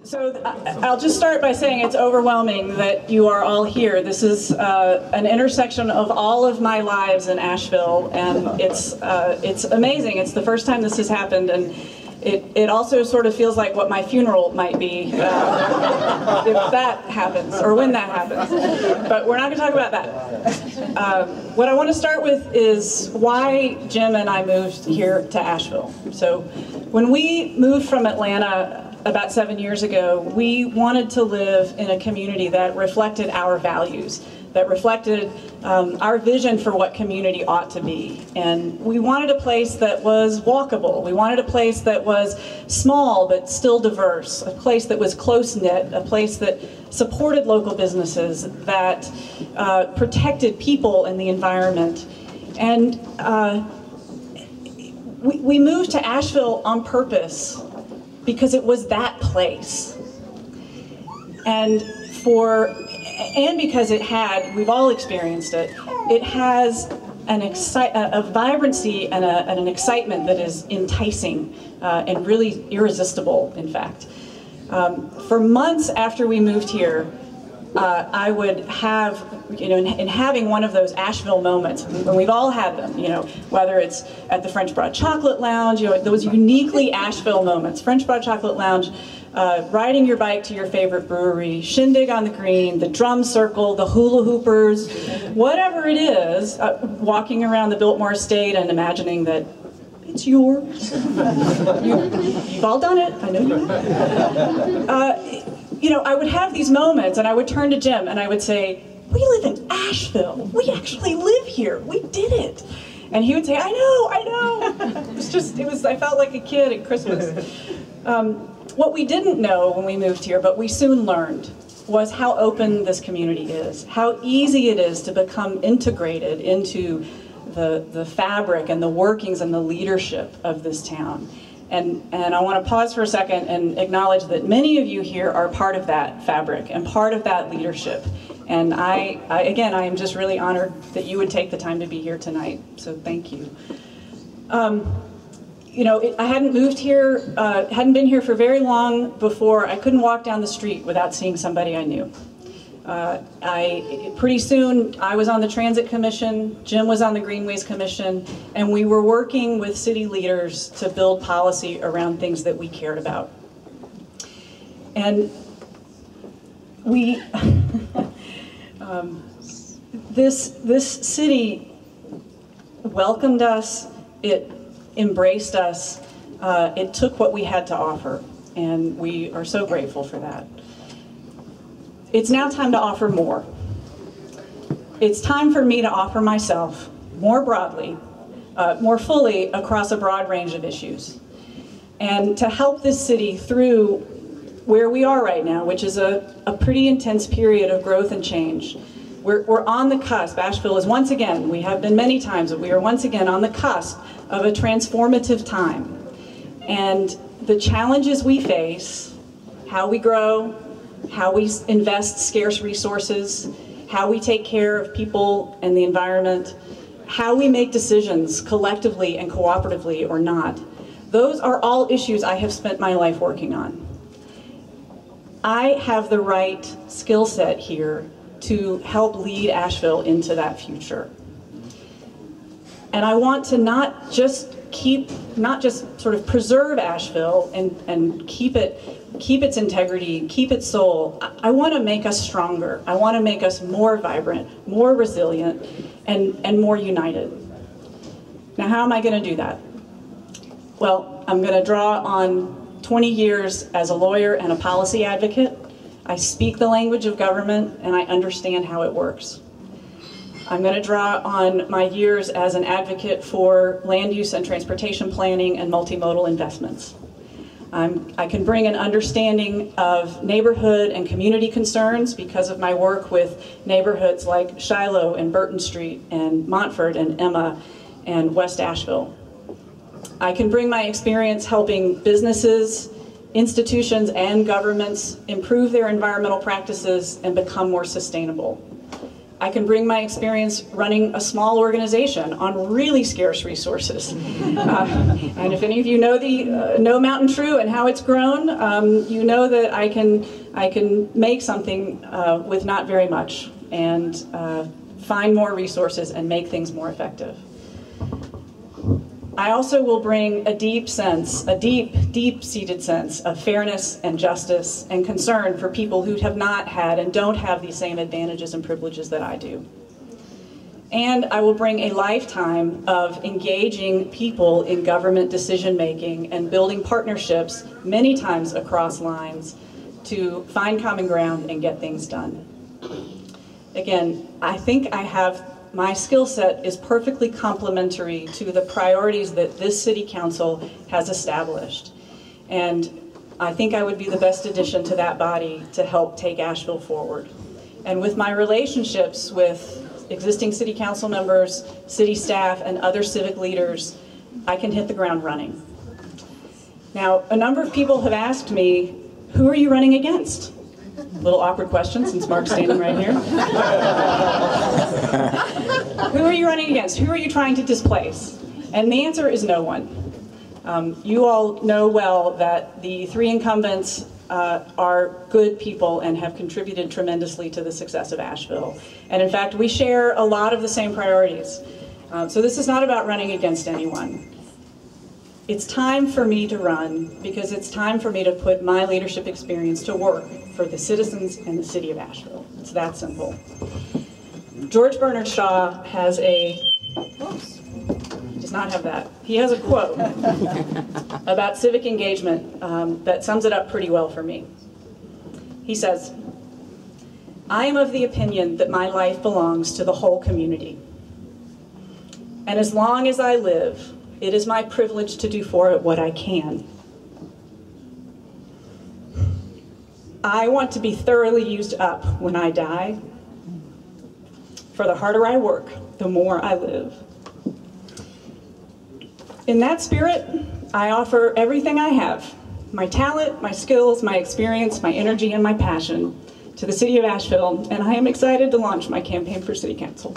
So I'll just start by saying it's overwhelming that you are all here. This is an intersection of all of my lives in Asheville, and it's amazing. It's the first time this has happened, and it also sort of feels like what my funeral might be if that happens, or when that happens. But we're not going to talk about that. What I want to start with is why Jim and I moved here to Asheville. So when we moved from Atlanta about 7 years ago, we wanted to live in a community that reflected our values, that reflected our vision for what community ought to be. And we wanted a place that was walkable. We wanted a place that was small but still diverse, a place that was close-knit, a place that supported local businesses, that protected people and the environment. And we moved to Asheville on purpose because it was that place. And because it had, we've all experienced it, it has a vibrancy and an excitement that is enticing and really irresistible, in fact. For months after we moved here, I would have, in having one of those Asheville moments, and we've all had them, whether it's at the French Broad Chocolate Lounge, those uniquely Asheville moments, French Broad Chocolate Lounge, riding your bike to your favorite brewery, shindig on the green, the drum circle, the hula hoopers, whatever it is, walking around the Biltmore Estate and imagining that it's yours. You've all done it, I know you have. I would have these moments and I would turn to Jim and I would say, we live in Asheville. We actually live here. We did it. And he would say, I know. I felt like a kid at Christmas. What we didn't know when we moved here, but we soon learned, was how open this community is, how easy it is to become integrated into the fabric and the workings and the leadership of this town. And I want to pause for a second and acknowledge that many of you here are part of that fabric and part of that leadership. And I am just really honored that you would take the time to be here tonight. So thank you. I hadn't moved here, hadn't been here for very long before I couldn't walk down the street without seeing somebody I knew. Pretty soon I was on the Transit Commission, Jim was on the Greenways Commission, and we were working with city leaders to build policy around things that we cared about. And we, this city welcomed us, it embraced us, it took what we had to offer, and we are so grateful for that. It's now time to offer more. It's time for me to offer myself more broadly, more fully across a broad range of issues, and to help this city through where we are right now, which is a pretty intense period of growth and change. We're on the cusp. Asheville is once again, we have been many times, but we are once again on the cusp of a transformative time. And the challenges we face, how we grow, how we invest scarce resources, how we take care of people and the environment, how we make decisions collectively and cooperatively or not. Those are all issues I have spent my life working on. I have the right skill set here to help lead Asheville into that future. And I want to not just sort of preserve Asheville and keep its integrity, keep its soul. I want to make us stronger. I want to make us more vibrant, more resilient, and more united. Now, how am I going to do that? Well, I'm going to draw on 20 years as a lawyer and a policy advocate. I speak the language of government, and I understand how it works. I'm going to draw on my years as an advocate for land use and transportation planning and multimodal investments. I can bring an understanding of neighborhood and community concerns because of my work with neighborhoods like Shiloh and Burton Street and Montford and Emma and West Asheville. I can bring my experience helping businesses, institutions, and governments improve their environmental practices and become more sustainable. I can bring my experience running a small organization on really scarce resources. And if any of you know Mountain True and how it's grown, you know that I can make something with not very much and find more resources and make things more effective. I also will bring a deep-seated sense of fairness and justice and concern for people who have not had and don't have these same advantages and privileges that I do. And I will bring a lifetime of engaging people in government decision-making and building partnerships, many times across lines, to find common ground and get things done. Again, I think my skill set is perfectly complementary to the priorities that this city council has established. And I think I would be the best addition to that body to help take Asheville forward. And with my relationships with existing city council members, city staff, and other civic leaders, I can hit the ground running. Now, a number of people have asked me, who are you running against? A little awkward question since Mark's standing right here. Who are you running against? Who are you trying to displace? And the answer is no one. You all know well that the three incumbents are good people and have contributed tremendously to the success of Asheville. And in fact, we share a lot of the same priorities. So this is not about running against anyone. It's time for me to run because it's time for me to put my leadership experience to work for the citizens and the city of Asheville. It's that simple. George Bernard Shaw has he does not have that. He has a quote about civic engagement that sums it up pretty well for me. He says, "I am of the opinion that my life belongs to the whole community. And as long as I live, it is my privilege to do for it what I can. I want to be thoroughly used up when I die. For the harder I work, the more I live." In that spirit, I offer everything I have, my talent, my skills, my experience, my energy, and my passion to the city of Asheville, and I am excited to launch my campaign for city council.